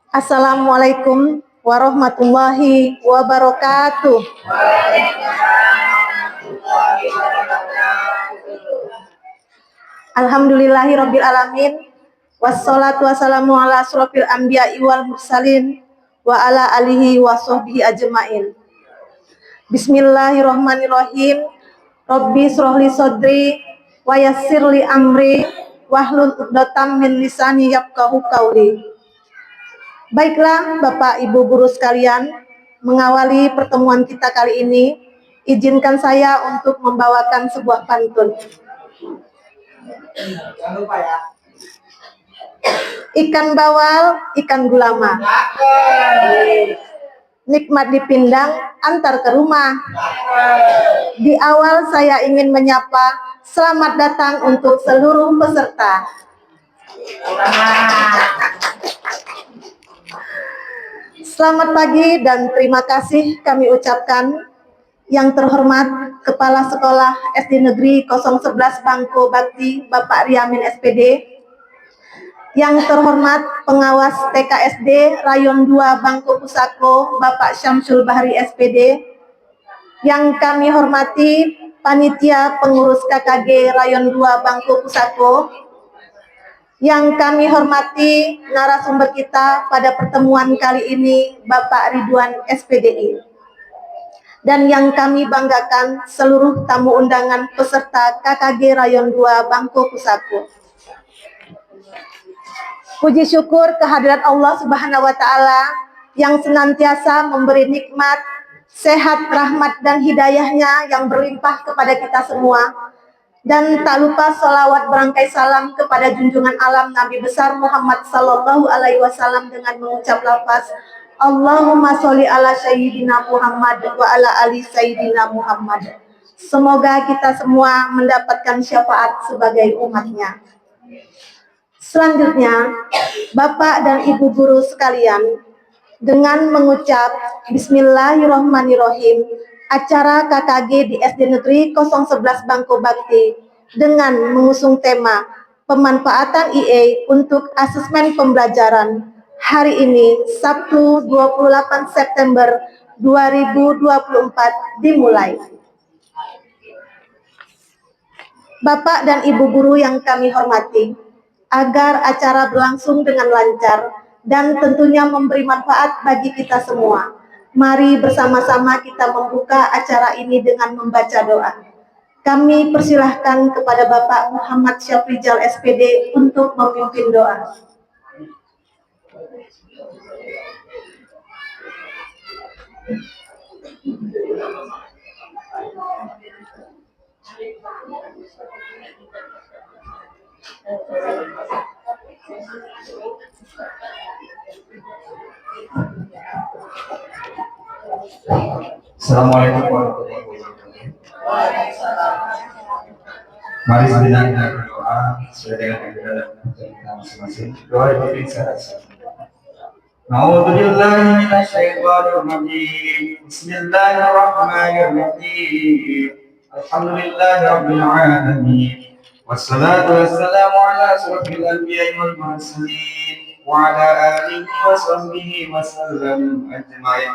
Assalamualaikum warahmatullahi wabarakatuh. Alhamdulillahirabbil alamin. Wassalatu wassalamu ala asrofil anbiya'i wal mursalin wa ala alihi wa sahbihi ajmain. Bismillahirrahmanirrahim. Rabbi shrahli sadri wa yassirli amri wahlul 'uqdatam min lisani yafqahu qauli. Baiklah Bapak Ibu guru sekalian, mengawali pertemuan kita kali ini, izinkan saya untuk membawakan sebuah pantun. Jangan lupa ya. Ikan bawal, ikan gulama. Nikmat dipindang, antar ke rumah. Di awal saya ingin menyapa, selamat datang untuk seluruh peserta. Selamat pagi dan terima kasih kami ucapkan yang terhormat Kepala Sekolah SD Negeri 011 Bangko Bakti Bapak Riamin SPD, yang terhormat Pengawas TKSD Rayon 2 Bangko Pusako Bapak Syamsul Bahri SPD, yang kami hormati Panitia Pengurus KKG Rayon 2 Bangko Pusako, yang kami hormati narasumber kita pada pertemuan kali ini Bapak Ridwan SPDI, dan yang kami banggakan seluruh tamu undangan peserta KKG Rayon 2 Bangko Pusako. Puji syukur kehadirat Allah Subhanahu wa Ta'ala yang senantiasa memberi nikmat, sehat, rahmat, dan hidayahnya yang berlimpah kepada kita semua. Dan tak lupa salawat berangkai salam kepada junjungan alam Nabi besar Muhammad Sallallahu Alaihi Wasallam dengan mengucap lafaz Allahumma sholli ala sayyidina Muhammad wa ala ali sayyidina Muhammad. Semoga kita semua mendapatkan syafaat sebagai umatnya. Selanjutnya, Bapak dan Ibu guru sekalian, dengan mengucap Bismillahirrahmanirrahim, acara KKG di SD Negeri 011 Bangko Bakti dengan mengusung tema pemanfaatan IE untuk asesmen pembelajaran hari ini Sabtu 28 September 2024 dimulai. Bapak dan Ibu guru yang kami hormati, agar acara berlangsung dengan lancar dan tentunya memberi manfaat bagi kita semua, mari bersama-sama kita membuka acara ini dengan membaca doa. Kami persilahkan kepada Bapak Muhammad Syafrizal SPD untuk memimpin doa. Assalamualaikum warahmatullahi wabarakatuh. Mari sejenak kita berdoa sesuai dengan agenda dan tujuan kita masing-masing. Doa yang saya rasa. A'udzubillahi minasyaitonir rajim. Bismillahirrahmanirrahim. Alhamdulillahirabbil alamin. Wassalatu wassalamu ala asrofil anbiya'i wal mursalin wa ala alihi wa sahbihi wa sallam ajma'in.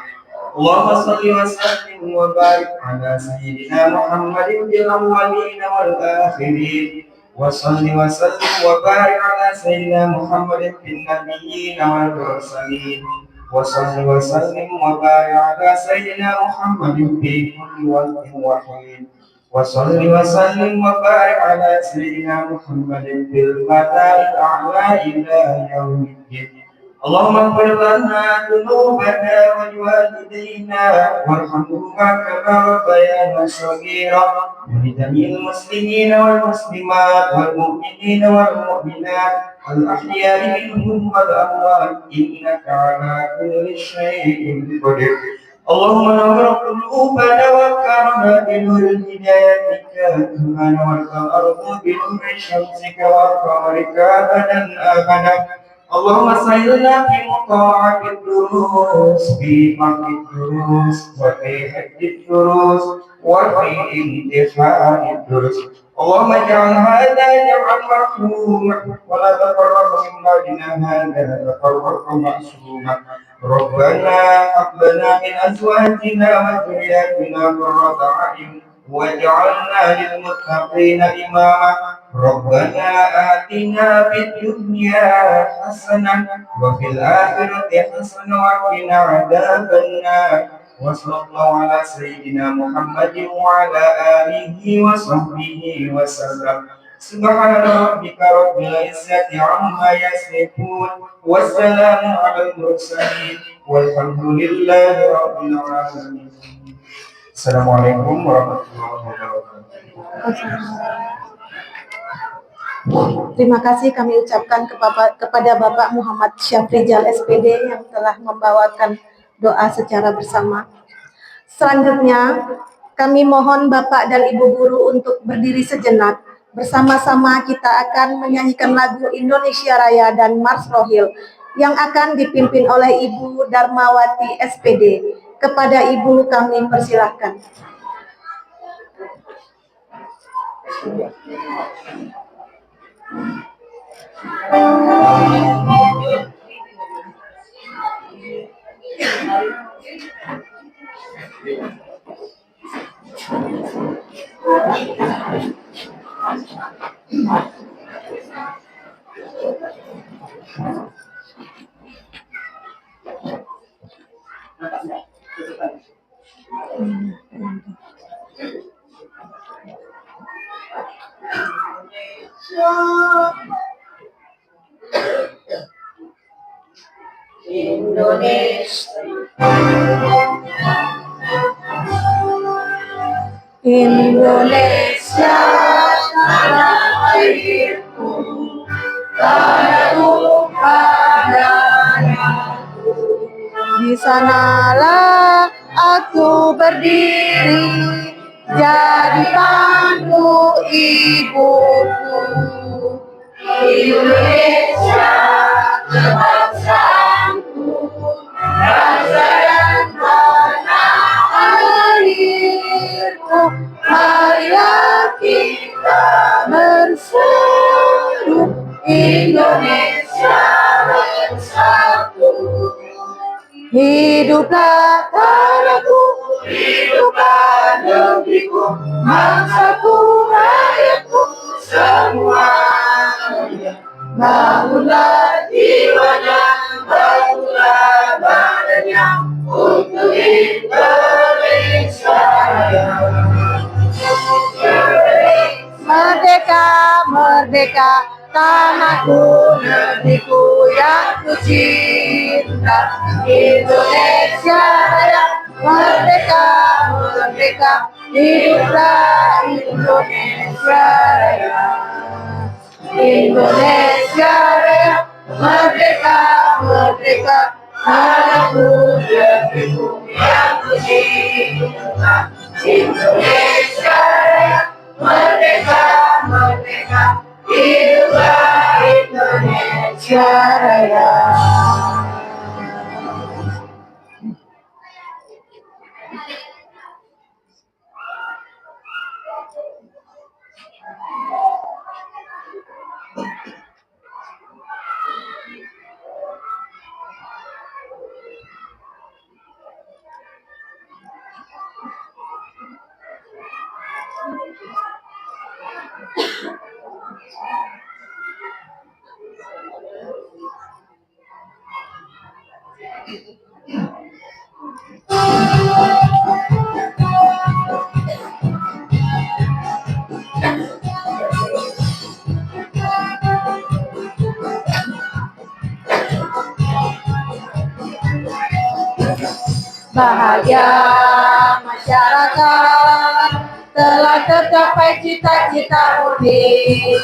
Allahumma shalli wa sallim wa barik ala sayyidina Muhammadin fil awwalin wal akhirin wa shalli wa sallim wa barik ala sayyidina Muhammadin fil nabiyyin wal mursalin wa shalli wa sallim wa barik ala sayyidina Muhammadin fi kulli waqtin wa hin wa shalli wa sallim wa barik ala sayyidina Muhammadin fil mata'il a'la ila yaumiddin. Allahumma ighfir lana dhunubana wa liwalidayna warhamhuma kama rabbayana shaghira wa lijami'il muslimina wal muslimat wal mu'minina wal mu'minat al ahya'i minhum wal amwat innaka ala kulli syai'in qadir. Allahumma nawwir qulubana wa karna bi nuril hidayatika kama nawwarta al-ardha bi nuri syamsika wa qamarika abadan abada. اللهم سهلنا في مطاعة الدروس في فقه الدروس وفي حفظ الدروس وفي انتفاع الدروس. اللهم اجعل هذا جمعا مرحوما ولا تفرق من بعدنا هذا تفرقا معصوما. ربنا هب لنا من ازواجنا وذرياتنا قرة اعين واجعلنا للمتقين اماما. ربنا آتنا في الدنيا حسنة وفي الآخرة حسنة وقنا عذاب النار. وصلى الله على سيدنا محمد وعلى آله وصحبه وسلم. سبحان ربك رب العزة عما يصفون والسلام على المرسلين والحمد لله رب العالمين. السلام عليكم ورحمة الله وبركاته. Terima kasih kami ucapkan kepada Bapak Muhammad Syafrizal SPD yang telah membawakan doa secara bersama. Selanjutnya, kami mohon Bapak dan Ibu Guru untuk berdiri sejenak. Bersama-sama kita akan menyanyikan lagu Indonesia Raya dan Mars Rohil yang akan dipimpin oleh Ibu Darmawati SPD. Kepada Ibu kami persilahkan. Indonesia tanah airku, tanah tumpah darahku. Di sanalah aku berdiri, jadi pandu ibuku. Indonesia kebangsaanku, bangsa dan tanah airku. Marilah kita berseru, Indonesia bersatu. Hiduplah tanahku, hiduplah negeriku, bangsaku, rakyatku semuanya. Bangunlah jiwanya, bangunlah badannya untuk Indonesia Raya. Merdeka, merdeka, tanahku, negeriku yang ku cinta. Indonesia Raya, merdeka, merdeka, hiduplah Indonesia Raya. Indonesia Raya, merdeka, merdeka, tanahku, negeriku yang ku cinta. Indonesia Raya, merdeka, merdeka, hiduplah Indonesia Raya. Bahagia masyarakat telah tercapai cita-cita murni.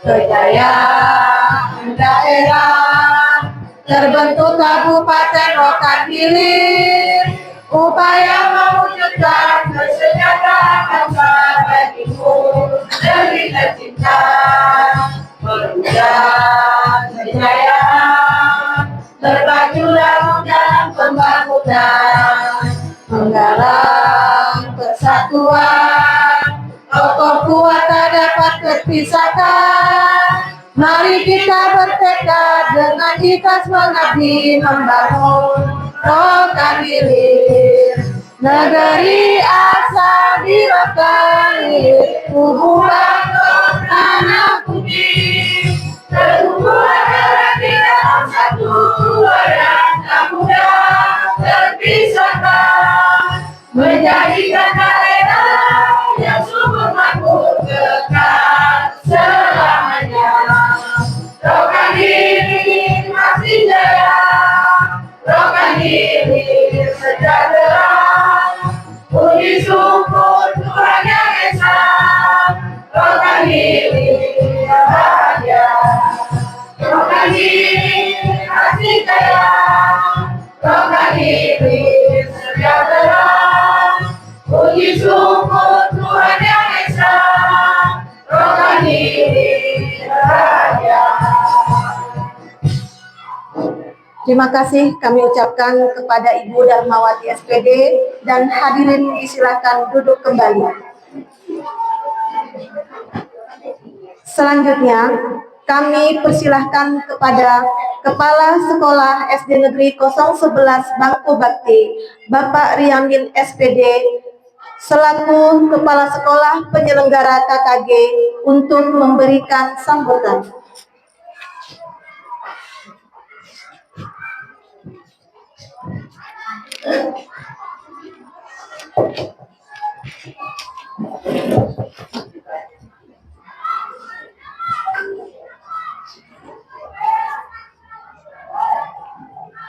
Kejayaan daerah terbentuk Kabupaten Rokan Hilir. Upaya mewujudkan kesejahteraan bangsa bagiku negeri tercinta. Perwujudan kejayaan kuat, kokoh kuat tak dapat terpisahkan. Mari kita bertekad dengan ikhlas mengabdi membangun Rokan Hilir. Negeri asal di Rokan Hilir, hubungan tanah putih, terhubung erat di dalam satu wadah, tak mudah terpisahkan. Menjadikan daerah yang subur makmur kekal selamanya. Rokan Hilir masih jaya, Rokan Hilir sejahtera. Puji syukur Tuhan yang Esa, Rokan Hilir bahagia. Rokan Hilir masih jaya, Rokan Hilir sejahtera. Puji syukur Tuhan yang Esa, Rokan Hilir bahagia. Terima kasih kami ucapkan kepada Ibu Darmawati SPD dan hadirin disilakan duduk kembali. Selanjutnya kami persilahkan kepada Kepala Sekolah SD Negeri 011 Bangko Bakti, Bapak Riyamin SPD, selaku Kepala Sekolah Penyelenggara KKG untuk memberikan sambutan.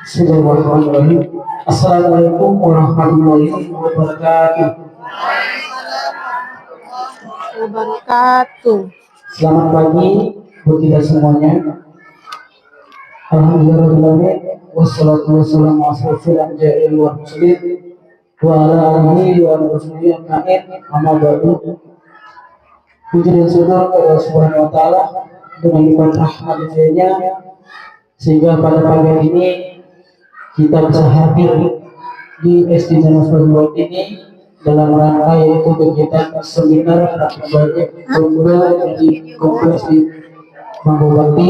Bismillahirrahmanirrahim. Assalamualaikum warahmatullahi wabarakatuh. Selamat pagi buat kita semuanya. Alhamdulillah, wassalatu wassalamu ala rasulillah wa ala alihi wa sahbihi ajma'in. Amma ba'du. Puji dan syukur kepada Allah Subhanahu wa taala dengan limpah rahmat dan sehingga pada pagi ini kita bisa hadir di SD Janus ini dalam rangka yaitu kegiatan seminar praktik pemuda di kompleks di Bangko Bakti.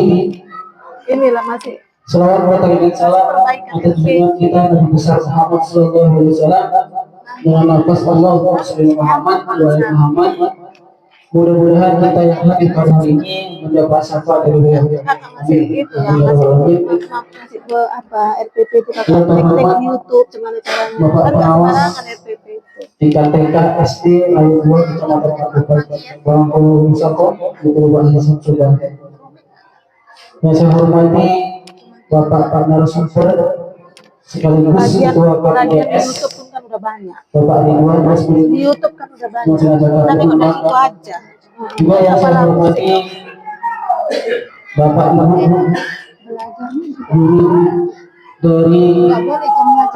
Inilah masih Selawat berkali salam atas junjungan kita Nabi besar Muhammad Sallallahu Alaihi Wasallam dengan nafas Allah Muhammad Muhammad. Mudah-mudahan kita yang hadir pada hari ini mendapat syafaat dari beliau. masih itu yang masih apa RPP itu kakak tek YouTube cuman caranya Bapak kan nggak pengawas sembarangan RPP itu. di KTK SD Ayu 2 Kecamatan Kabupaten Bangko Wisoko di Kabupaten Sudah. Yang saya hormati Bapak narasumber sekaligus Ketua KPS YouTube pun kan udah banyak. Bapak Ridwan Di YouTube kan udah banyak. Tapi udah itu aja. juga yang saya hormati Bapak Ibu guru dari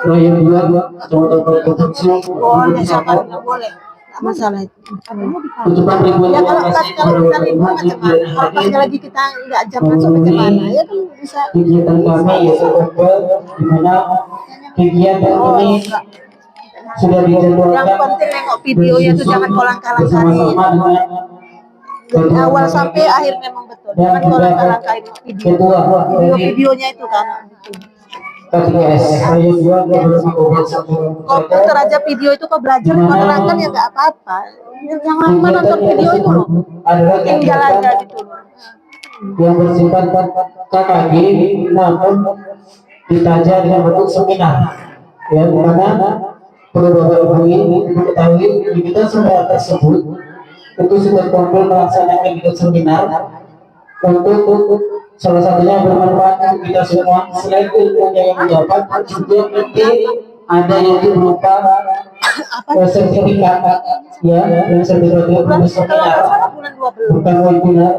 Raya 2 Kecamatan Kabupaten Boleh siapa nggak boleh. Nggak masalah itu. Ucapan ribuan Ya terima kalau pas kasih kalau kepada kita Bapak libur Ibu macam mana? Kalau pas lagi kita nggak jam masuk macam mana? Ya kan bisa. kegiatan kami yaitu open di mana kegiatan ini sudah Yang dijadwalkan penting nengok videonya tuh jangan kolang-kalang-kaling. bersama-sama dengan Dari awal sampai akhir memang betul. dan Jangan juga kolang-kalang video. ketua dari Videonya itu kan. KTS Raya 2 bersama Kabupaten Komputer aja video itu kok belajar menerangkan ya nggak apa-apa. Yang lama nonton video itu loh. adalah Tinggal aja kegiatan gitu loh. yang bersifat KKG namun ditaja dengan bentuk seminar ya di mana perlu Bapak Ibu ini mengetahui kegiatan seminar tersebut itu sudah kumpul melaksanakan kegiatan seminar untuk salah satunya bermanfaat untuk kita semua selain ilmu yang mendapat juga nanti ada yang berupa sertifikat ya yang sertifikat Bulan lulus kalau nggak seminar salah bulan 12. bukan webinar.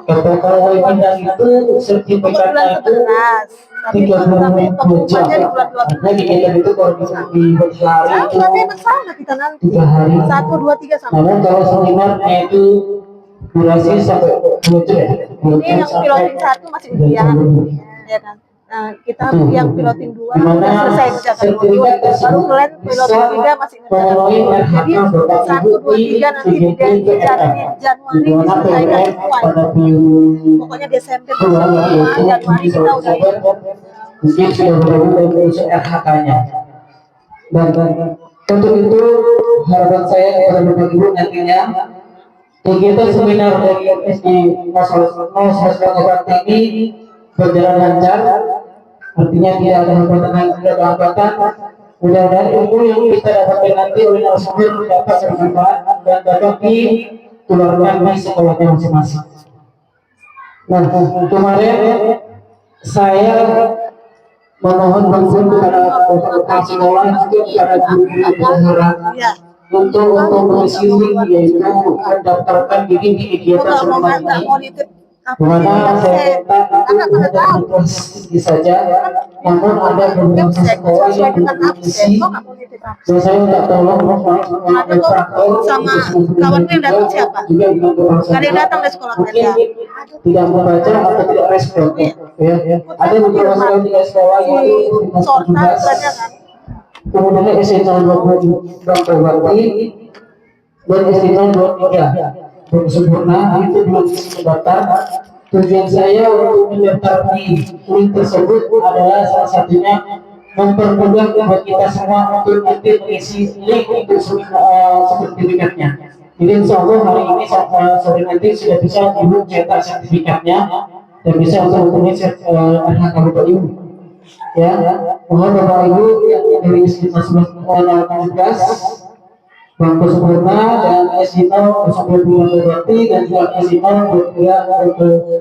Kalau webinar itu sertifikatnya itu 11. Tapi 30 sampai jam. pengumumannya di bulan 12. Karena kegiatan itu kalau bisa di hari itu Berarti bersama kita nanti. 3 hari. 1, 2, 3 sama. Namun kalau seminarnya itu durasi sampai 2 jam. Ini yang piloting 1 masih ujian. Ya kan. Nah, kita yang pilotin 2 Di mana udah selesai mengerjakan modul, sertifikat baru tersebut kalian pilotin bisa 3 masih mengerjakan memenuhi modul. RHK Jadi Bapak 1, Ibu 2, 3 nanti di Januari di mana diselesaikan PUBG semua. pada bulan Pokoknya Desember 2 semua, yaitu Januari di kita udah Oktober mungkin sudah berlalu untuk RHK-nya. Dan untuk itu harapan saya kepada Bapak Ibu nantinya kegiatan seminar dari SD 01 ini berjalan lancar, artinya tidak ada hambatan. Mudah-mudahan ilmu yang kita dapatkan nanti oleh narasumber dapat bermanfaat dan dapat ditularkan di sekolahnya masing-masing. Nah, kemarin saya memohon bantuan kepada kepala sekolah juga kepada guru-guru penggerak untuk bersiling yaitu mendaftarkan diri di kegiatan seminar ini. Dimana saya minta hanya sedikit saja, namun ada beberapa sekolah yang belum mengisi dan saya minta tolong mengambil praktek sama kawanku yang datang siapa? juga dengan beberapa Ada yang datang dari sekolah mungkin mereka. tidak membaca atau tidak respon ya. Ada beberapa sekolah yang itu Sorta banyak kan? kemudian SMA 20 Bangkowati dan SMA 23 sempurna itu belum mendaftar. Tujuan saya untuk mendaftar di link tersebut adalah salah satunya mempermudah buat kita semua untuk nanti mengisi link untuk sertifikatnya. Jadi insya Allah hari ini sore nanti sudah bisa ibu cetak sertifikatnya dan bisa untuk mengisi RHK Bapak Ibu. Ya, mohon Bapak Ibu yang dari sekitar 17 Bangku Sempurna dan S0 berarti dan juga S0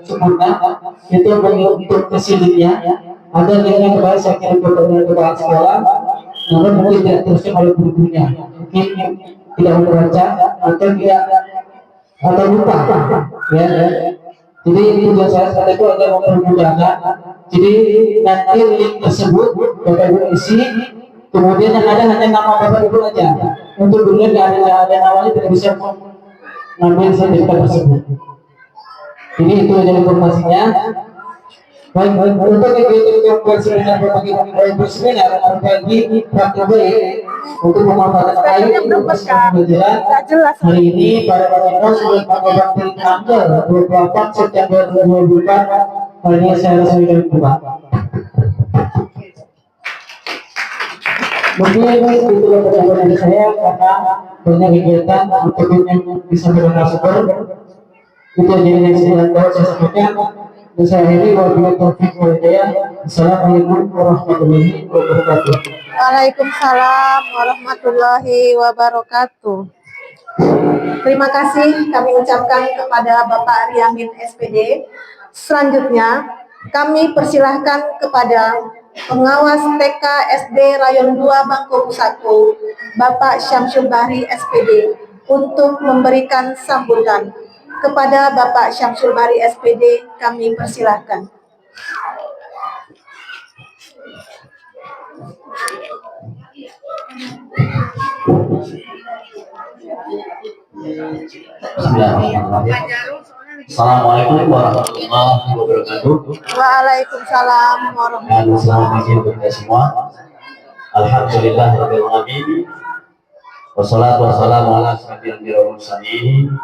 Sempurna itu untuk kesilingnya ada linknya kembali saya kirim ke kepala sekolah, namun mungkin tidak teruskan oleh guru-gurunya, mungkin tidak membaca atau tidak atau lupa ya. Jadi tujuan saya saat itu adalah mempermudahkan. Jadi nanti link tersebut Bapak Ibu isi, kemudian yang ada hanya nama Bapak Ibu aja. Untuk dulu nggak ada namanya, tidak bisa ngambil sertifikat tersebut. Jadi itu aja informasinya. Baik, untuk kegiatan seminar berbagi seminar berbagi praktik untuk memanfaatkan air untuk pembelajaran hari ini pada Pak sudah mengobati tanggal 24 September 2024. Hari ini saya resmikan buka. Mungkin itu pertanyaan dari saya karena banyak kegiatan untuk yang bisa berlangsung. Itu jadi yang saya sampaikan. Dan saya akhiri wabillahi taufiq wal hidayah. Assalamualaikum warahmatullahi wabarakatuh. Waalaikumsalam warahmatullahi wabarakatuh. Terima kasih kami ucapkan kepada Bapak Riyamin SPD. Selanjutnya kami persilahkan kepada pengawas TK SD Rayon 2 Bangko 1 Bapak Syamsul Bahri SPD untuk memberikan sambutan. Kepada Bapak Syamsul Bahri SPD kami persilahkan. Assalamualaikum warahmatullahi wabarakatuh. Waalaikumsalam warahmatullahi wabarakatuh. Selamat pagi untuk kita semua. Alhamdulillahirabbil alamin. Wassalatu wassalamu ala asyrofil anbiya'i wal mursalin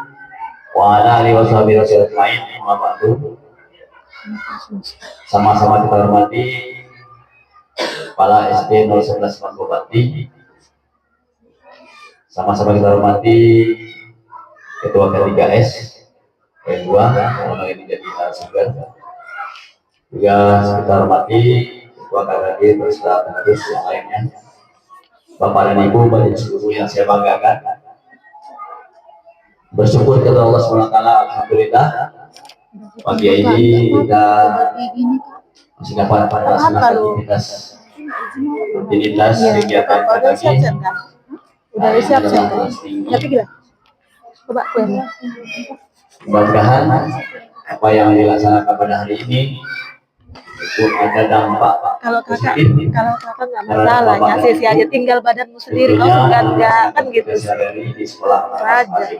wa ala alihi washabihi ajmain. Amma ba'du. Sama-sama kita hormati Kepala SD 011 Bangkowati. Sama-sama kita hormati Ketua K3S K2 yang ini jadi narasumber. Juga kita hormati Ketua KKD beserta pengurus yang lainnya. Bapak dan Ibu, banyak seluruh yang saya banggakan. Bersyukur kepada Allah SWT, alhamdulillah pagi ini kita masih dapat melaksanakan rutinitas kegiatan pagi. Udah siap-siap. Tapi gila. Coba kue. Mudah-mudahan apa yang dilaksanakan pada hari ini itu ada dampak Kalau kakak positif nggak masalah, ngasih aja tinggal badanmu sendiri, kau enggak kan gitu. di sekolah Aja.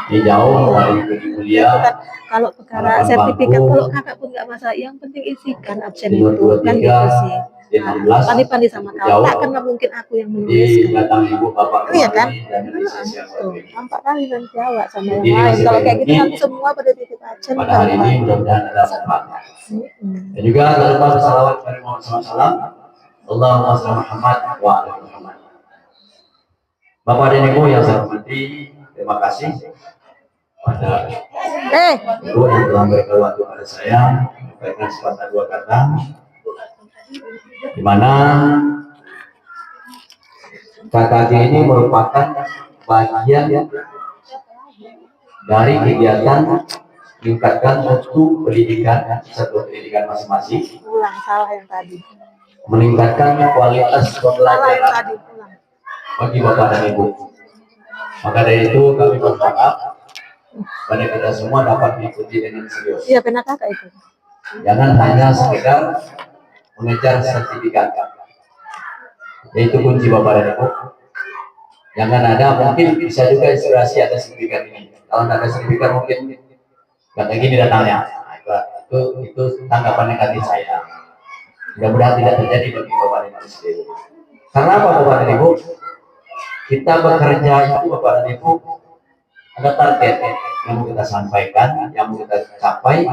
Ini jauh dari pergi kuliah. Bukan, kalau perkara Harapan sertifikat, bangku. kalau kakak pun nggak masalah, yang penting isikan absen Nomor itu kan 23, gitu sih. dia 16, Pandi-pandi sama kau, jauh. takkan nggak mungkin aku yang Jadi menulis. datang ibu bapak Iya kan? kemari dan lisensi yang Tuh, berbeda. nampak kali dan jawab sama yang Jadi lain. masih Kalau kayak gitu banyak nanti semua pada titip absen. Pada hari ini mudah-mudahan ada manfaatnya. Dan juga jangan lupa bersalawat kepada Muhammad SAW. Allahumma shalli Muhammad wa ala Muhammad. Bapak dan Ibu yang saya hormati, terima kasih pada Ibu yang telah memberikan waktu pada saya menyampaikan sepatah dua kata, di mana KKG ini merupakan bagian dari kegiatan meningkatkan mutu pendidikan satu pendidikan masing-masing, Ulang, salah yang tadi. meningkatkan kualitas Salah yang pembelajaran tadi, ulang. bagi Bapak dan Ibu. Maka dari itu kami berharap pada kita semua dapat mengikuti dengan serius. Iya, benar kakak itu. Jangan hanya sekedar mengejar sertifikat. Itu kunci Bapak dan Ibu. Jangan ada, mungkin bisa juga inspirasi ada sertifikat ini. Kalau tidak ada sertifikat mungkin nggak kayak gini datangnya. Nah, itu tanggapan negatif saya. Mudah-mudahan tidak terjadi bagi Bapak dan Ibu sendiri. Karena apa Bapak dan Ibu? Kita bekerja itu Bapak dan Ibu ada target yang mau kita sampaikan, yang mau kita capai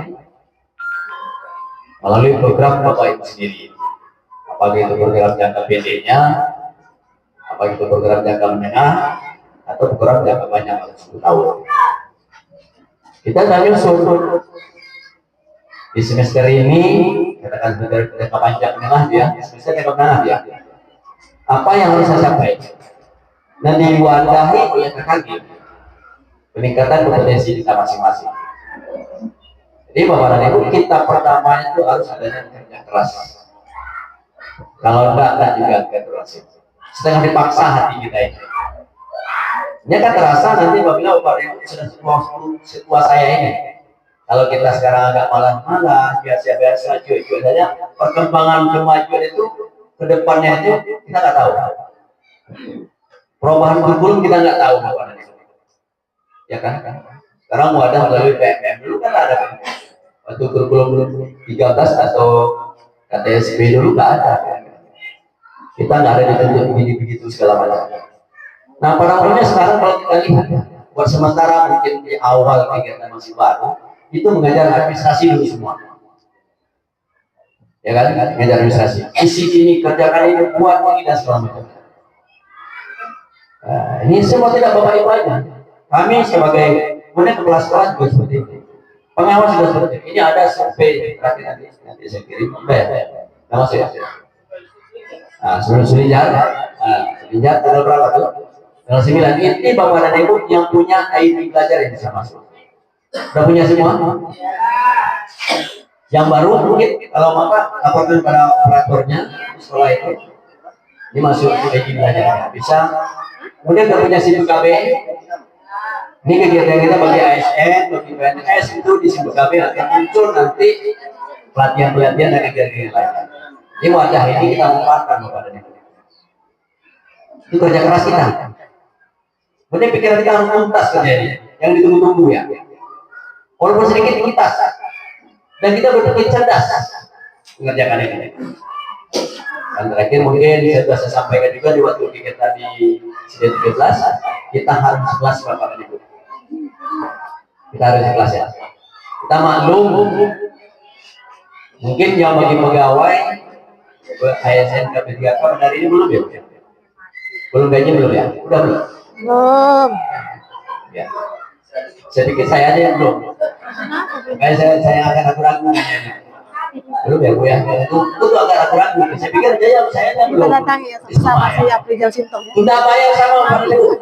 melalui program Bapak Ibu sendiri. Apakah itu program jangka pendeknya, apakah itu program jangka menengah, atau program jangka panjang 10 tahun. Kita akan nyusun di semester ini, katakan semester jangka panjang menengah dia, semester jangka menengah dia. Apa yang harus saya capai? Dan diwadahi oleh KKG peningkatan kompetensi kita masing-masing. Jadi Bapak dan Ibu, kita pertama itu harus adanya kerja keras. Kalau enggak juga kerja keras. Setengah dipaksa hati kita ini. Ini akan terasa nanti apabila Bapak dan Ibu sudah setua saya ini. Kalau kita sekarang agak malas-malas, biasa-biasa, cuek-cuek saja, perkembangan kemajuan itu ke depannya itu kita nggak tahu. Perubahan kurikulum kita nggak tahu Bapak dan Ibu. Ya kan? Sekarang mau ada melalui PMM, dulu kan ada waktu kurikulum 13 atau KTSP dulu nggak ada. Kita nggak ada dituntut begini begitu segala macam. Nah pada umumnya sekarang kalau kita lihat, buat sementara mungkin di awal kegiatan masih baru, itu mengajar administrasi dulu semua. Ya kan? Mengajar administrasi. Isi ini kerjakan ini, buat ini dan segala macam. Nah, ini semua tidak Bapak Ibu aja. Kami sebagai kemudian kepala sekolah juga seperti itu. Pengawas juga seperti itu. Ini ada survei nanti saya kirim. Nama saya. Nah, sebelum Sulinjar tanggal berapa tuh? Tanggal 9. Ini Bapak dan Ibu yang punya ID pelajar yang bisa masuk. Sudah punya semua? Yang baru mungkin kalau Bapak laporkan pada operatornya sekolah itu. Ini masuk ID pelajar bisa. Kemudian kita punya SIM KB. Ini kegiatan kita bagi ASN, bagi PNS itu di SIM KB akan muncul nanti pelatihan-pelatihan dari kegiatan lain. Ini wajah ini kita manfaatkan Bapak dan Ibu. Itu kerja keras kita. Kemudian pikiran kita harus tuntas kerja ini, yang ditunggu-tunggu ya. Walaupun sedikit tuntas, dan kita berpikir cerdas mengerjakan ini. Dan terakhir mungkin saya sudah sampaikan juga di waktu kita di CD 13, kita harus ikhlas Bapak dan Ibu. Kita harus ikhlas ya. Kita maklum, mungkin yang bagi pegawai ASN KP3K pada hari ini belum ya? Belum gaji belum ya? Udah belum? Belum. Ya. Saya pikir saya aja yang belum. Kayak saya agak ragu-ragu. Belum ya Bu ya? Itu agak ragu-ragu. Saya pikir saya yang belum. Kita datang ya sama saya Prijal Sinto ya. Tunda bayar sama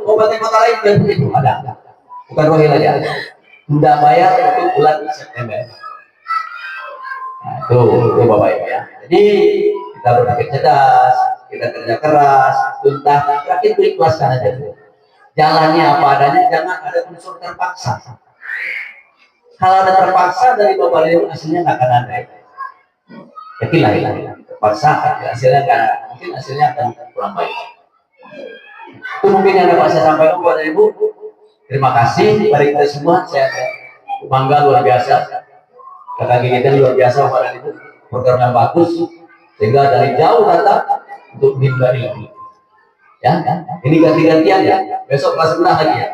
kabupaten kota lain dan itu ada. Bukan Rohil aja. Tunda bayar untuk bulan September. Nah, itu Bapak Ibu ya. Jadi kita berpikir cerdas, kita kerja keras, tuntas, terakhir itu ikhlaskan aja tuh. Jalannya apa adanya, jangan ada unsur terpaksa. Kalau ada terpaksa dari Bapak Ibu hasilnya nggak akan ada. Yakinlah terpaksa hasilnya nggak ada, mungkin hasilnya akan kurang baik. Itu mungkin yang dapat saya sampaikan kepada Ibu. Terima kasih pada kita semua. Saya bangga luar biasa. Kakak kita luar biasa pada itu program yang bagus sehingga dari jauh datang untuk menimba ilmu. Ya, ini ganti-gantian ya. Besok kelas 11 lagi ya.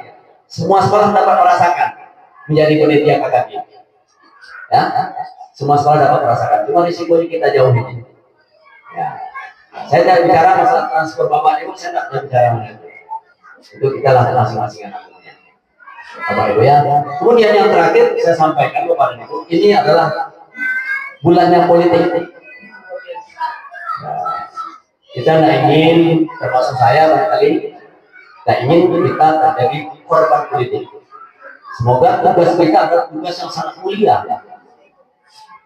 Semua sekolah dapat merasakan menjadi panitia kakak kita. Ya, semua sekolah dapat merasakan. Cuma risikonya kita jauh ini. Ya. Saya tidak bicara masalah transfer bapak ibu, saya tidak bicara mengenai itu. Itu kita lakukan masing-masing anaknya. Bapak ibu ya. Kemudian yang terakhir saya sampaikan kepada ibu, ini adalah bulannya politik. Nah, kita tidak ingin, termasuk saya barangkali, tidak ingin kita terjadi korban politik. Semoga tugas kita adalah tugas yang sangat mulia,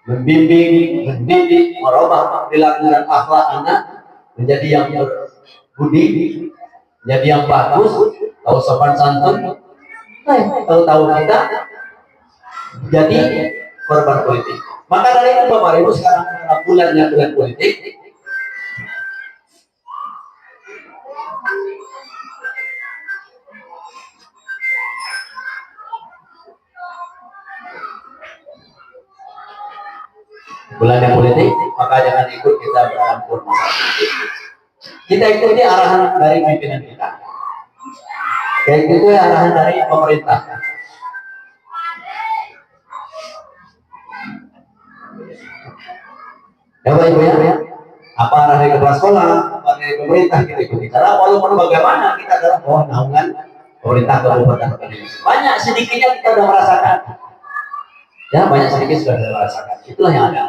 membimbing, mendidik, merubah perilaku dan akhlak anak menjadi yang berbudi, menjadi yang bagus, tahu sopan santun. Tahu-tahu kita jadi korban politik. Maka dari itu Bapak Ibu, sekarang bulannya bulan politik, maka jangan ikut kita bercampur masalah politik. Kita ikuti arahan dari pimpinan kita. Kita ikuti arahan dari pemerintah. Ya Bapak Ibu ya, apa arah dari kepala sekolah, apa dari pemerintah kita ikuti. Karena walaupun bagaimana kita adalah bawah naungan pemerintah kabupaten Bogor. Banyak sedikitnya kita sudah merasakan. Ya, banyak sedikit sudah merasakan. Itulah yang ada.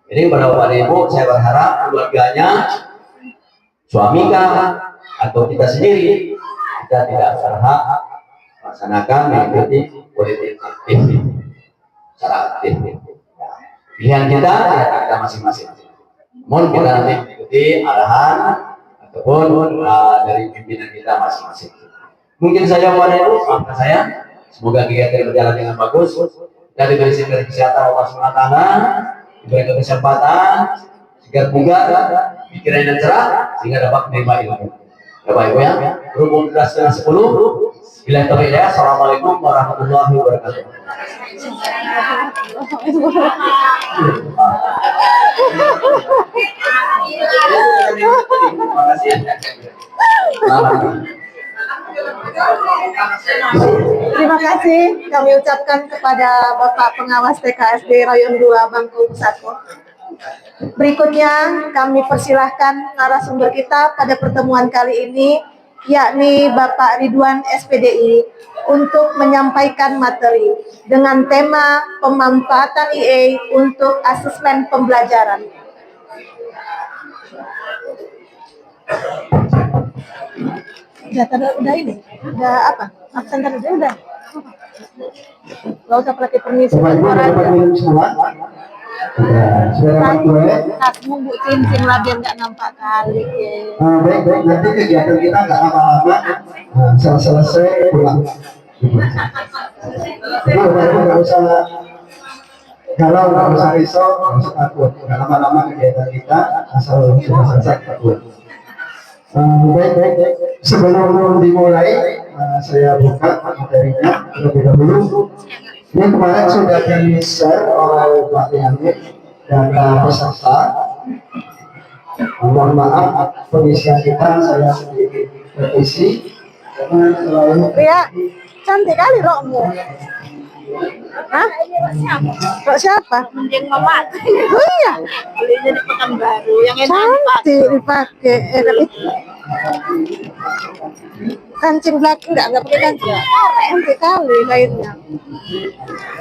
Jadi kepada Bapak Ibu, saya berharap keluarganya, suami atau kita sendiri, kita tidak berhak melaksanakan mengikuti politik aktif secara aktif. Pilihan kita ya kita masing-masing. Mohon kita nanti mengikuti arahan ataupun dari pimpinan kita masing-masing. Mungkin saja Bapak Ibu, maafkan saya. Semoga kegiatan berjalan dengan bagus. Dan diberi kesehatan Allah SWT, diberi kesempatan, segar bugar, pikiran yang cerah, sehingga dapat menerima ilmu. Bapak Ibu ya, berhubung kelas 10. Bila taufiq hidayah. Assalamualaikum warahmatullahi wabarakatuh. Terima kasih. Terima kasih kami ucapkan kepada Bapak Pengawas TKSD Rayon 2 Bangku 1. Berikutnya kami persilahkan narasumber kita pada pertemuan kali ini, yakni Bapak Ridwan SPDI, untuk menyampaikan materi dengan tema pemanfaatan IA untuk asesmen pembelajaran. Udah ini? Udah apa? Absen tadi udah? Gak usah pakai permisi. Kasmu Bu cincin lah biar nggak nampak kali. Baik, nanti kegiatan kita nggak lama-lama, selesai pulang. Jadi nggak usah galau, nggak usah risau, nggak usah takut. Nggak lama-lama kegiatan kita asal sudah selesai pulang. Baik. Sebelum dimulai, saya buka materinya terlebih dahulu. Ini kemarin sudah di-share oleh Pak Yamin data peserta. Mohon maaf, pengisian kita saya sedikit revisi karena selalu. Ya, cantik kali rokmu. Hah? Rok siapa? Yang mamat. Oh iya. Belinya di Pekanbaru yang enak Cantik dipakai. Kancing belakang nggak pakai kancing. Cantik kali kainnya.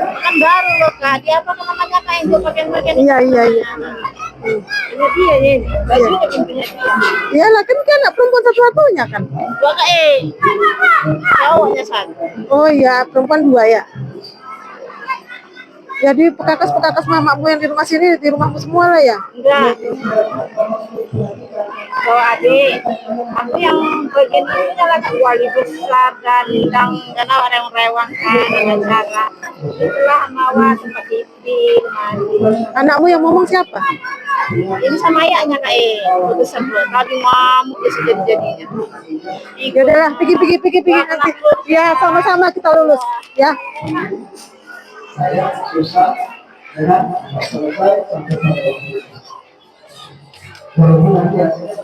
Pekanbaru loh kak. Dia apa namanya kain itu bagian-bagian. Iya. Ini dia ini. Bajunya pintunya dia. Iyalah kan anak perempuan satu-satunya kan. Dua kak cowoknya satu. Oh iya, perempuan 2 ya. Jadi pekakas mamamu yang di rumah sini di rumahmu semua lah ya? Enggak. Kalau adik, aku yang bagian ini adalah wali besar dan bintang karena orang rewang kan dengan cara itulah mawar tempat TV mandi. Anakmu yang ngomong siapa? Ini sama ayahnya kak putusan belum tadi ngamuk dia sudah jadinya. Ya udahlah, pergi nanti. Ya sama-sama kita lulus ya. Saya susah dengan selesai sampai selesai. Walaupun nanti hasilnya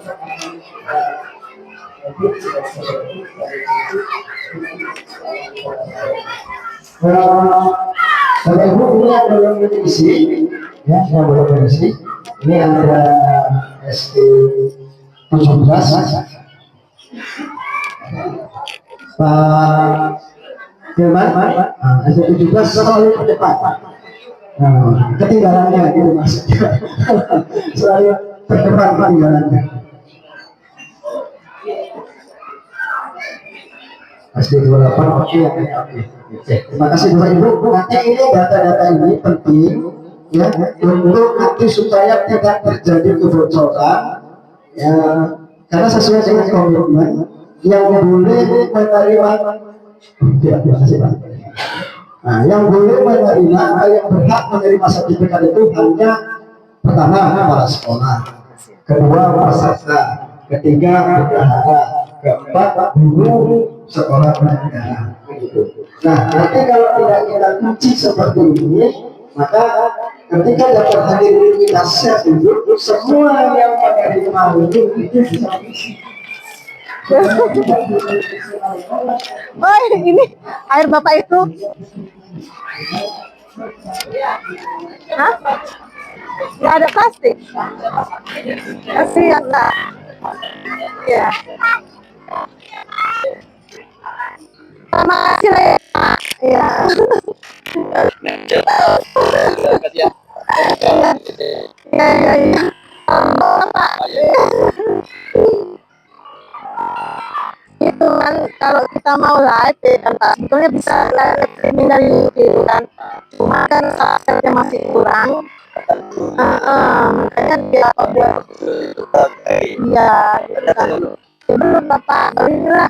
Bapak Ibu ini ada yang berisi, ya, yang berisi. Ini ada SD 17. Pak Firman, SD 17 selalu ke depan. Ketinggalannya gitu maksudnya. Selalu terdepan ketinggalannya. SD 28 oke ya. Terima kasih Bapak Ibu. Nanti ini data-data ini penting ya untuk nanti supaya tidak terjadi kebocoran ya, karena sesuai dengan komitmen yang boleh menerima terima kasih Pak. Nah, yang boleh menerima yang berhak menerima sertifikat itu hanya pertama kepala sekolah, kedua peserta, ketiga bendahara, keempat guru sekolah menengah. Nah, nanti kalau tidak kita kunci seperti ini, maka ketika dapat hadir kita share dulu, semua yang menerima itu bisa isi. Oh ini air bapak itu? Hah? Nggak ada plastik? Kasihan lah. Ya. Terima kasih ya. Ya. Ya. Bapak. Itu kan kalau kita mau live ya kan Pak, sebetulnya bisa live streaming dari YouTube kan, cuma kan subscribe-nya masih kurang. Makanya dia buat iya gitu kan. Ya, belum Bapak, inilah.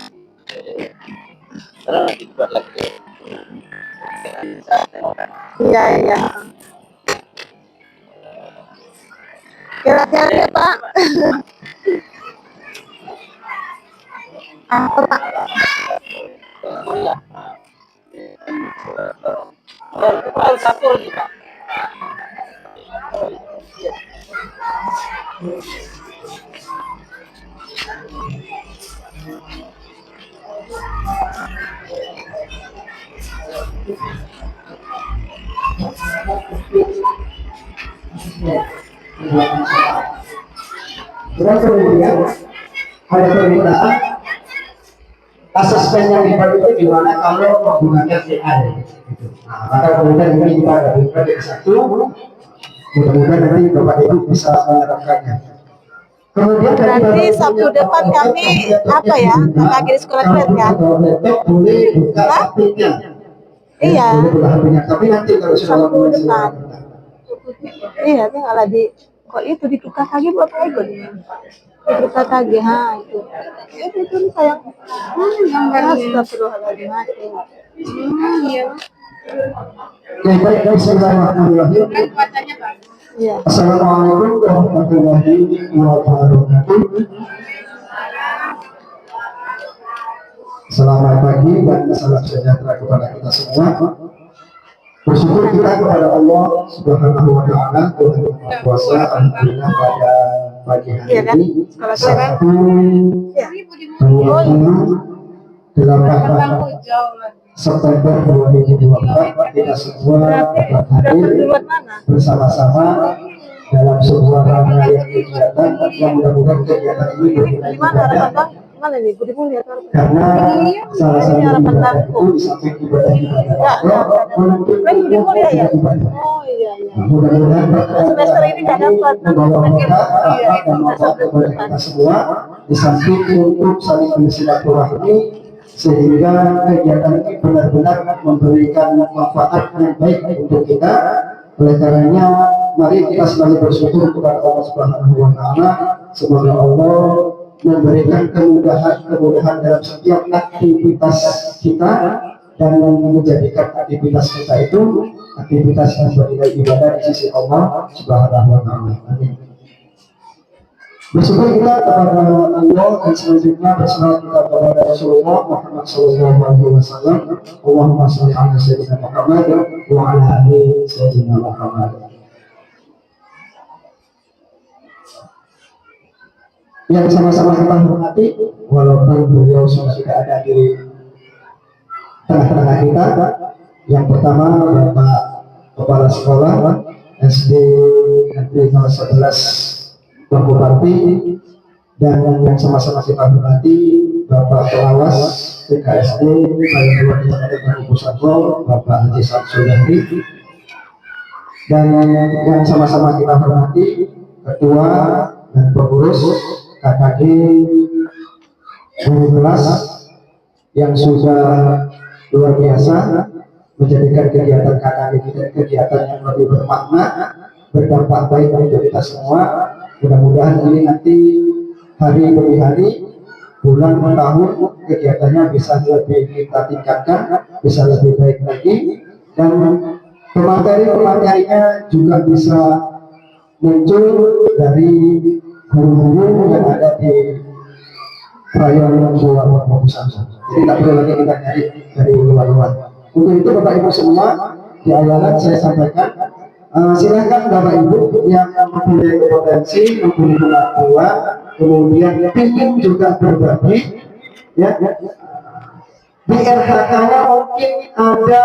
Iya. Kira-kira ya Pak. Apa Pak? Terus kemudian ada permintaan asesmen yang dibuat itu gimana kalau menggunakan AI. Nah, maka kemudian ini kita ada di project 1, mudah-mudahan nanti Bapak Ibu bisa menerapkannya. Kemudian Berarti Sabtu depan kami apa ya? Kakak di sekolah keren kan? laptop boleh buka HP-nya. Iya. Boleh buka HP-nya, tapi nanti kalau sudah Sabtu mulai depan. Iya, dia nggak lagi. Kok itu ditukar lagi buat apa ikut? Ditukar lagi, itu. Itu sayang. Gambarnya. Astagfirullahaladzim. Iya. Ya, baik, bismillahirrahmanirrahim. Iya. Assalamualaikum warahmatullahi wabarakatuh. Selamat pagi dan salam sejahtera kepada kita semua. Bersyukur kita kepada Allah Subhanahu wa Ta'ala, Tuhan yang Maha Kuasa. Alhamdulillah pada pagi hari ini Sabtu 28 September 2024 kita semua dapat hadir bersama-sama dalam sebuah rangkaian kegiatan yang mudah-mudahan kegiatan ini bernilai ibadah. Mana nih? Budi mulia Karena salah satu ibadah itu di samping ibadah menunjukkan ibadah. Oh iya. Mudah-mudahan Semester ini nggak dapat. membawa berkah dan manfaat kepada kita semua. Di samping untuk saling bersilaturahmi sehingga kegiatan ini benar-benar memberikan manfaat yang baik untuk kita. Oleh karenanya, mari kita selalu bersyukur kepada Allah Subhanahu wa Ta'ala. Semoga Allah memberikan kemudahan dalam setiap aktivitas kita dan menjadikan aktivitas kita itu aktivitas yang bernilai ibadah di sisi Allah Subhanahu wa Ta'ala. Amin. Bersyukur kita kepada Allah dan selanjutnya bersalawat kita kepada Rasulullah Muhammad sallallahu alaihi wasallam. Allahumma shalli ala sayyidina Muhammad wa ala ali sayyidina Muhammad. Yang sama-sama kita hormati, walaupun beliau sudah tidak ada di tengah-tengah kita. Yang pertama Bapak Kepala Sekolah SD Negeri 011 Bupati, dan yang sama-sama kita hormati Bapak Pengawas TKSD Balai Kabupaten Pusat Bapak Haji Samsul Yahdi, dan yang sama-sama kita hormati Ketua dan Pengurus KKG guru kelas yang sudah luar biasa menjadikan kegiatan KKG kita kegiatan yang lebih bermakna, berdampak baik untuk kita semua. Mudah-mudahan ini nanti hari demi hari, bulan per tahun kegiatannya bisa lebih kita tingkatkan, bisa lebih baik lagi, dan pemateri-pematerinya juga bisa muncul dari guru-guru yang ada di perayaan luar pusat. Jadi tak perlu lagi kita nyari dari luar-luar. Untuk itu Bapak Ibu semua, di awalan saya sampaikan, silakan Bapak Ibu yang mempunyai kompetensi, mempunyai kemampuan, kemudian ingin juga berbagi, ya, di RHK-nya mungkin ada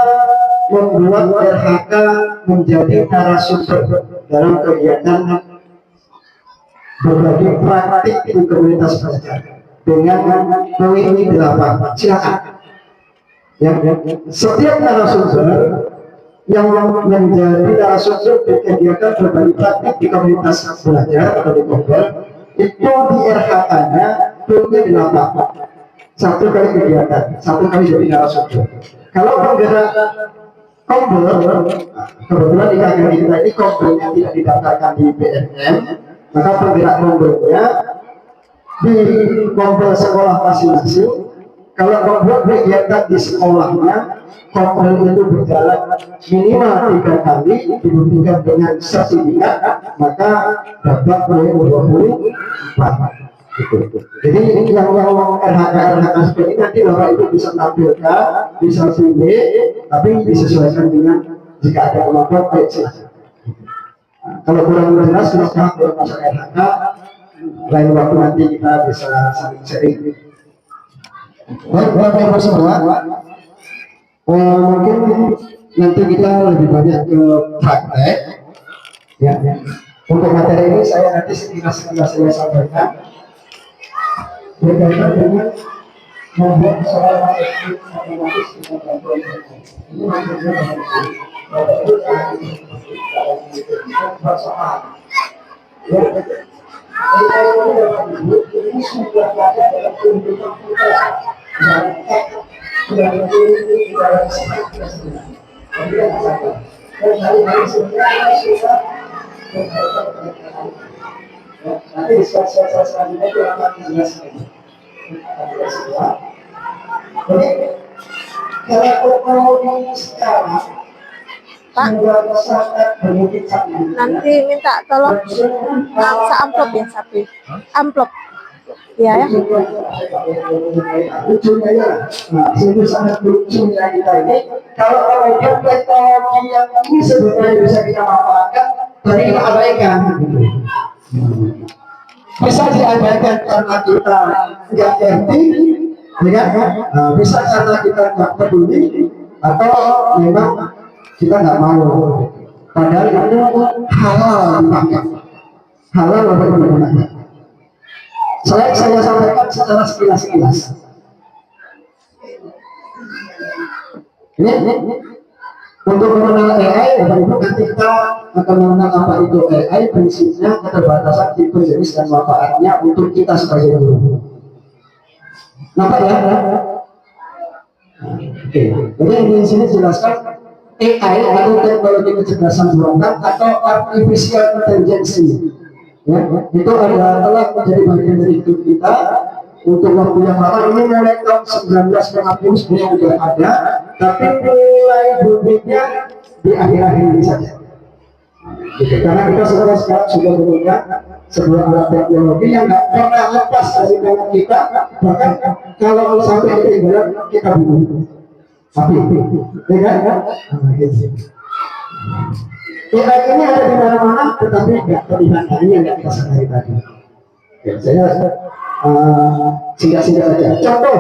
membuat RHK menjadi narasumber dalam kegiatan berbagi praktik di komunitas belajar dengan poin 8. Silakan. Ya, setiap narasumber yang menjadi narasumber di kegiatan berbagi praktik di komunitas belajar atau di Kombel itu di RHK-nya poinnya 8. Satu kali kegiatan, satu kali jadi narasumber. Kalau penggerak Kombel, kebetulan di KKG kita ini Kombelnya tidak didaftarkan di BNM, maka penggerak Kombelnya di Kombel sekolah masing-masing. Kalau membuat kegiatan di sekolahnya, Kombel itu berjalan minimal 3 kali, dibuktikan dengan sertifikat, maka dapat poin 24. Jadi yang RHK seperti ini nanti Bapak Ibu bisa tampilkan, bisa pilih, tapi disesuaikan dengan jika ada kemampuan baik silahkan. Kalau kurang jelas, silahkan masuk RHK. Lain waktu nanti kita bisa saling sharing. Baik, Bapak Ibu semua, mungkin nanti kita lebih banyak ke praktek. Ya. Untuk materi ini saya nanti sekilas saya sampaikan berkaitan dengan membuat soal matematis dengan bantuan ini maksudnya ini sudah ada dalam kehidupan kita dan sudah lebih dalam dan hari-hari sebenarnya sudah nanti saat selanjutnya itu akan dijelaskan. Jadi kalau mau sekarang sudah sangat memungkinkan. Nanti minta tolong amplop ya, sapi amplop. Iya ya. Lucunya ya, nah itu sangat lucunya kita ini. Kalau kemudian teknologi yang ini sebenarnya bisa kita manfaatkan, tadi kita abaikan. Bisa diabaikan karena kita nggak ngerti, ya kan? Bisa karena kita nggak peduli, atau memang kita nggak mau. Padahal itu halal dipakai, halal untuk digunakan. Saya sampaikan secara sekilas-sekilas. Ini untuk mengenal AI, Bapak Ibu, nanti kita akan mengenal apa itu AI, prinsipnya, keterbatasan, tipe, jenis, dan manfaatnya untuk kita sebagai guru. Nampak ya? Oke, jadi di sini jelaskan AI atau teknologi kecerdasan buatan atau artificial intelligence. Ya, itu telah menjadi bagian dari hidup kita untuk waktu yang lama. Ini mulai tahun 1950 sebenarnya sudah ada, tapi mulai boomingnya di akhir-akhir ini saja. Gitu. Karena kita sekarang sudah menemukan sebuah alat teknologi yang nggak pernah lepas dari tangan kita, bahkan kalau sampai ketinggalan kita bingung. Tapi, ya kan? Gitu. AI ini ada di mana-mana, tetapi nggak terlihat. Ini yang nggak kita sadari tadi. Ya, saya singkat-singkat saja. Contoh,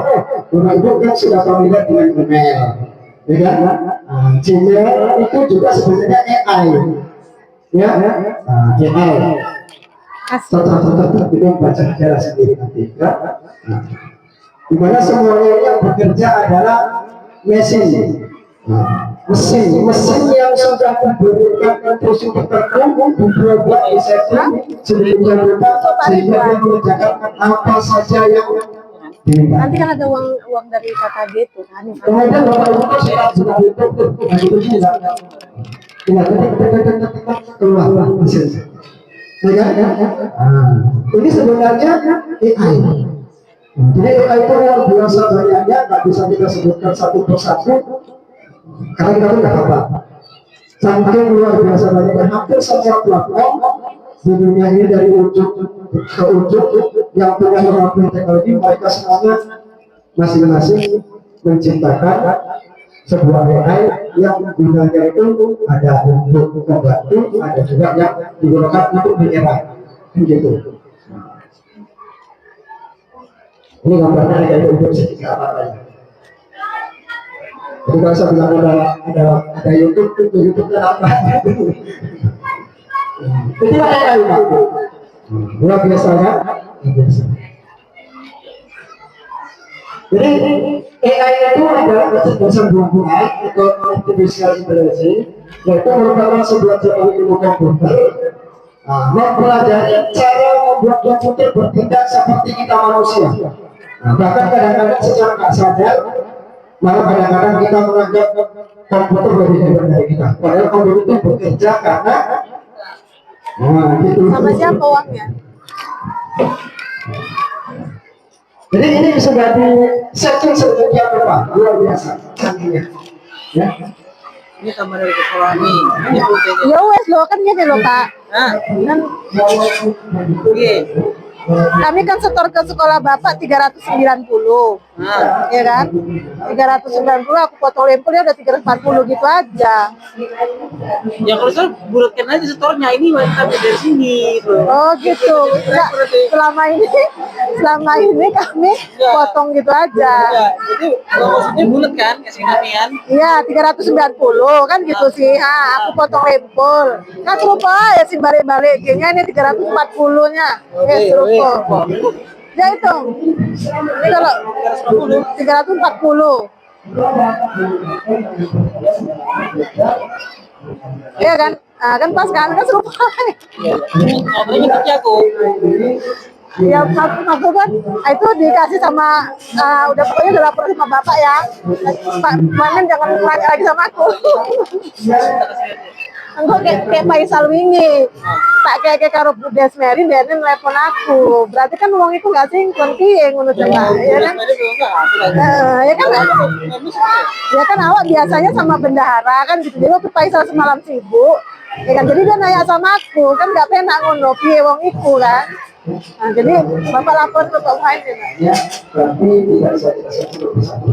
Bapak Ibu kan sudah familiar dengan email, ya kan? Gmail itu juga sebenarnya AI. Ya, AI. Contoh-contoh itu baca aja sendiri nanti. Ya. Di mana semuanya yang bekerja adalah mesin. Mesin yang sudah diberikan instruksi tertentu dibuat di setting sedemikian rupa sehingga dia mengerjakan apa saja yang diminta. Nanti kan ada uang dari KKG itu kan. Kemudian Bapak Ibu sudah itu tidak keluar mesin. Ini sebenarnya AI. Jadi AI itu luar biasa banyaknya, nggak bisa kita sebutkan satu persatu. Karena kita tuh nggak apa, saking luar biasa banyaknya, hampir semua platform di dunia ini dari ujung ke ujung yang punya kemampuan teknologi, mereka semuanya masing-masing menciptakan sebuah AI yang gunanya itu ada untuk membantu, ada juga yang digunakan untuk menyerang, gitu. Ini gambarnya ada untuk sedikit apa ya. Jadi kalau saya bilang ada YouTube apa? Itu AI Pak. Luar biasa kan? Jadi AI itu adalah kecerdasan buatan atau artificial intelligence, yaitu merupakan sebuah teknologi ilmu komputer mempelajari cara membuat komputer bertindak seperti kita manusia. Bahkan kadang-kadang secara nggak sadar, malah kadang-kadang kita menganggap komputer lebih hebat dari kita. Padahal komputer itu bekerja karena gitu. Sama siapa uangnya? Jadi ini sudah di setting sedemikian rupa, luar biasa canggihnya. Ya. Ini tambah dari sekolah nih. Ini pulpennya. Ya wes lo kan gini lo Pak. Nah, Kan oke. kami kan setor ke sekolah Bapak 390. Nah, Ya kan? 390 aku potong lempelnya udah 340 gitu aja. ya kalau saya bulatkan aja setornya ini tapi dari sini gitu. Oh gitu. Enggak, selama ini kami potong gitu aja. Ya, jadi maksudnya bulat kan kasih kami kan. Iya, 390 kan gitu sih. Aku potong lempel. Kan serupa ya sih balik-balik. Kayaknya ini 340-nya. Ya serupa. Ya itu. Ini kalau 340. Iya kan? Kan pas kan serupa. Ngobrolnya gitu aku. Ya maksud kan itu dikasih sama udah pokoknya udah lapor sama bapak ya. Pak Manen jangan nanya lagi sama aku. Enggak kayak Faisal wingi. Tak kayak karo Bu Desmeri dia nelpon aku. Berarti kan uang itu enggak sinkron piye ngono coba. Ya kan? Ya kan. Ya kan awak biasanya sama bendahara kan gitu. Jadi waktu Faisal semalam sibuk, ya kan jadi dia nanya sama aku kan enggak penak ngono piye wong iku kan. Nah, jadi Bapak lapor ke Pak Muhaimin. Ya, berarti tidak bisa kita satu persatu.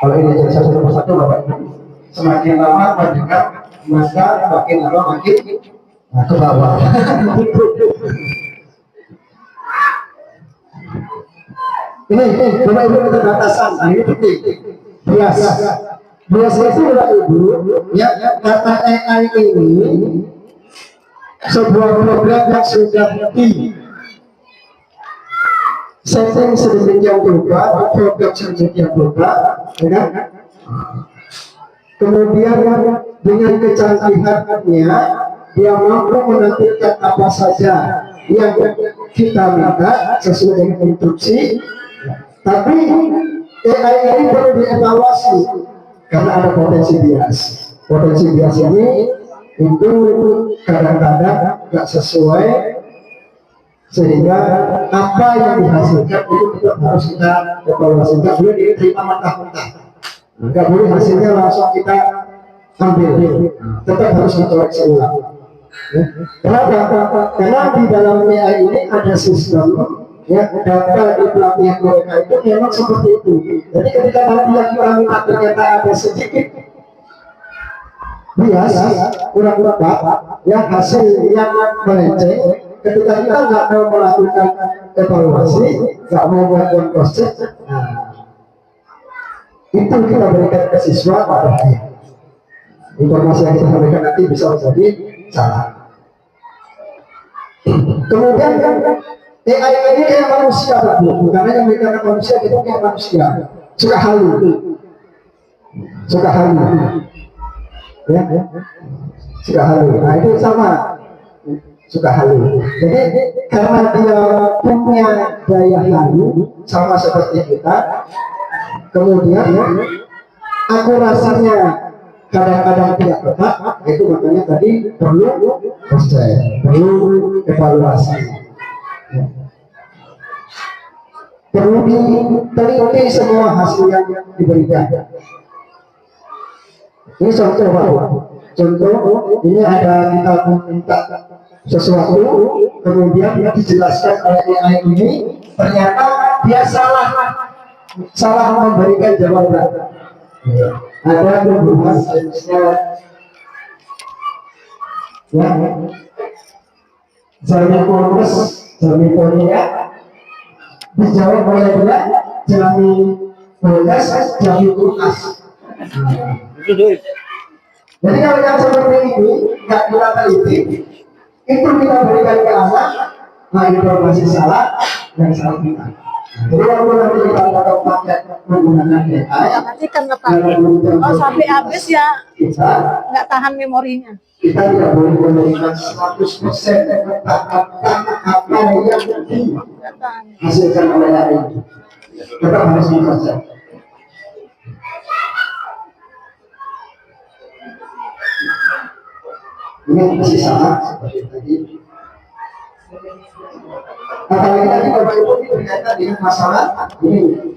Kalau ini jadi satu persatu, Bapak Ibu, semakin lama mendengar, maka makin lama makin ke bawah. Ini Bapak Ibu keterbatasan, ini penting. Bias itu Bapak Ibu, ya kata AI ini sebuah program yang sudah di setting sedemikian rupa, program sedemikian rupa, ya kan? Kemudian dengan kecanggihannya dia mampu menampilkan apa saja yang kita minta sesuai dengan instruksi, tapi AI ini perlu dievaluasi karena ada potensi bias. Potensi bias ini itu kadang-kadang nggak sesuai, sehingga apa yang dihasilkan itu tetap harus kita evaluasi. Nggak boleh diterima mentah-mentah, nggak boleh hasilnya langsung kita ambil, tetap harus dikoreksi ulang. Kenapa? Karena di dalam AI ini ada sistem, ya, data di pelatihan mereka itu memang seperti itu. Jadi ketika nanti yang kita minta ternyata ada sedikit bias, kurang tepat, yang hasil yang melenceng, ketika kita nggak mau melakukan evaluasi, nggak mau melakukan proses, itu kita berikan ke siswa pada informasi yang kita berikan nanti bisa menjadi salah. Kemudian AI ini kayak manusia, karena yang mereka manusia itu kayak manusia, suka halu, ya, suka halu. Nah itu sama, suka halu. Jadi karena dia punya daya halu sama seperti kita, kemudian akurasinya kadang-kadang tidak tepat, itu makanya tadi perlu proses, perlu evaluasi, ya. Perlu diteliti semua hasil yang diberikan. Ini contoh Pak. Contoh ini ada kita minta sesuatu, kemudian dijelaskan oleh AI ini, ternyata dia salah memberikan jawaban. Ada pembunuhan jenisnya, ya, Jamiponia dijawab oleh dia Jamiponas, Jamiponas. Jadi kalau yang seperti ini nggak kita teliti, itu kita berikan ke anak, nah informasi salah dan salah kita. Jadi kalau nanti kita akan pakai menggunakan AI, nanti kan pakai. Oh sampai habis ya, nggak tahan memorinya. Kita tidak boleh memberikan 100% apa yang dihasilkan oleh AI. Tetap harus dibaca. Ini masih sama seperti tadi. Apalagi tadi Bapak Ibu berkaitan dengan masalah ini,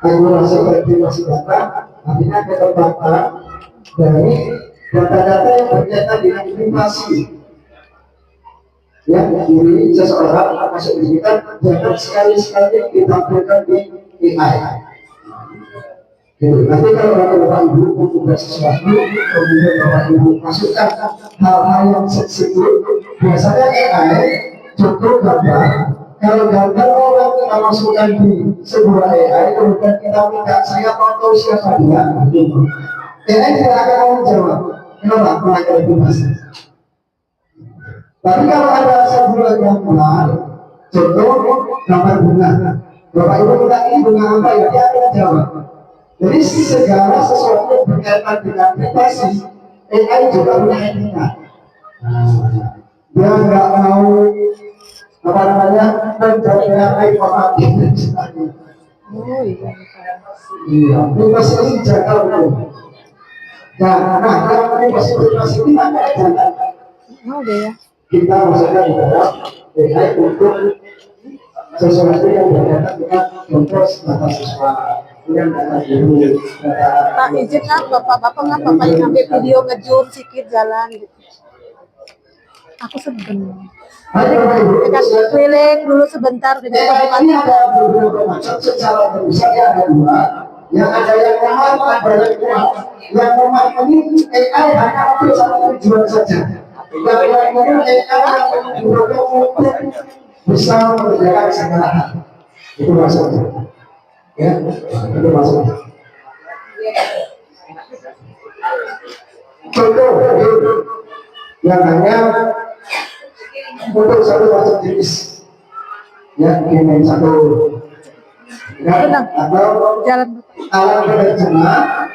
akurasi verifikasi data, artinya ketepatan dari data-data yang berkaitan dengan privasi. Ya, diri seseorang masuk digital jangan sekali-sekali ditampilkan di AI. Nanti kalau Bapak Ibu membuka sesuatu, kemudian Bapak Ibu masukkan hal-hal yang sensitif, biasanya AI contoh gambar. Kalau gambar orang kita masukkan di sebuah AI, kemudian kita minta saya mau tahu siapa dia, AI tidak akan mau menjawab. Kenapa? Melanggar privasi. Tapi kalau ada sebuah gambar, contoh gambar bunga, Bapak Ibu minta ini bunga apa ya, dia akan jawab. Jadi segala sesuatu yang berkaitan dengan privasi, AI juga punya etika. Dia nggak mau apa namanya menjaga informasi dan sebagainya. Iya, privasi ini dijaga betul. Nah, yang privasi ini ada jaga. Kita maksudnya di dalam AI untuk sesuatu yang berkaitan dengan contoh data siswa. Pak izin kan bapak-bapak nggak paling ngambil video ngezoom sedikit jalan gitu. Aku sebentar. Jadi keliling dulu sebentar gitu. Ini ada beberapa macam secara terusan ada dua. Yang ada yang lemah, ada yang kuat. Yang lemah ini AI hanya untuk satu tujuan saja. Yang ini AI yang untuk bisa mengerjakan segala hal. Itu maksudnya. Ya, itu maksudnya. Contoh yang hanya untuk satu macam jenis, ya, ini satu, ya, atau alat penerjemah,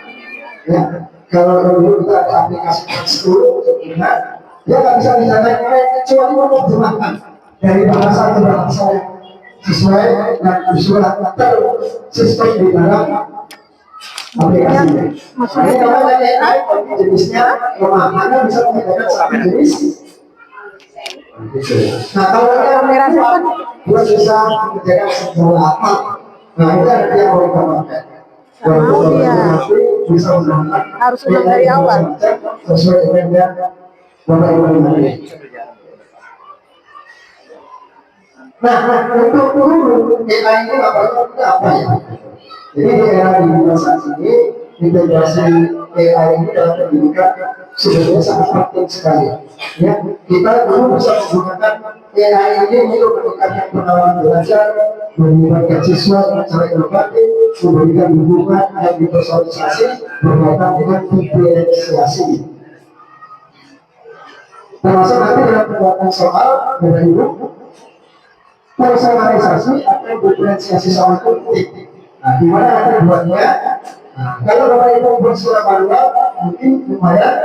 ya. Kalau dulu kita ada aplikasi translate, ya, dia nggak bisa disamakan kecuali menerjemahkan dari bahasa ke bahasa sesuai dan visual tersistem di dalam aplikasi. Ini kalau ada AI, tapi jenisnya mana bisa membedakan satu jenis. Nah, kalau Kamera siapa? dia bisa mengerjakan sebuah apa. Nah, itu yang dia mau kembangkan. Oh, iya. Bisa menggunakan Harus ulang dari awal. sesuai dengan yang Bapak Ibu ini. Nah, untuk guru AI itu apa ya? Jadi di era di saat ini integrasi AI ini dalam pendidikan sebenarnya sangat penting sekali. Ya, kita dulu bisa menggunakan AI ini untuk meningkatkan pengalaman belajar, melibatkan siswa dengan cara inovatif, memberikan dukungan yang dipersonalisasi berkaitan dengan diferensiasi. Termasuk nanti dalam pembuatan soal dari personalisasi atau diferensiasi soal politik. Nah, di mana ada buatnya? Nah, kalau Bapak Ibu bersurat manual, mungkin lumayan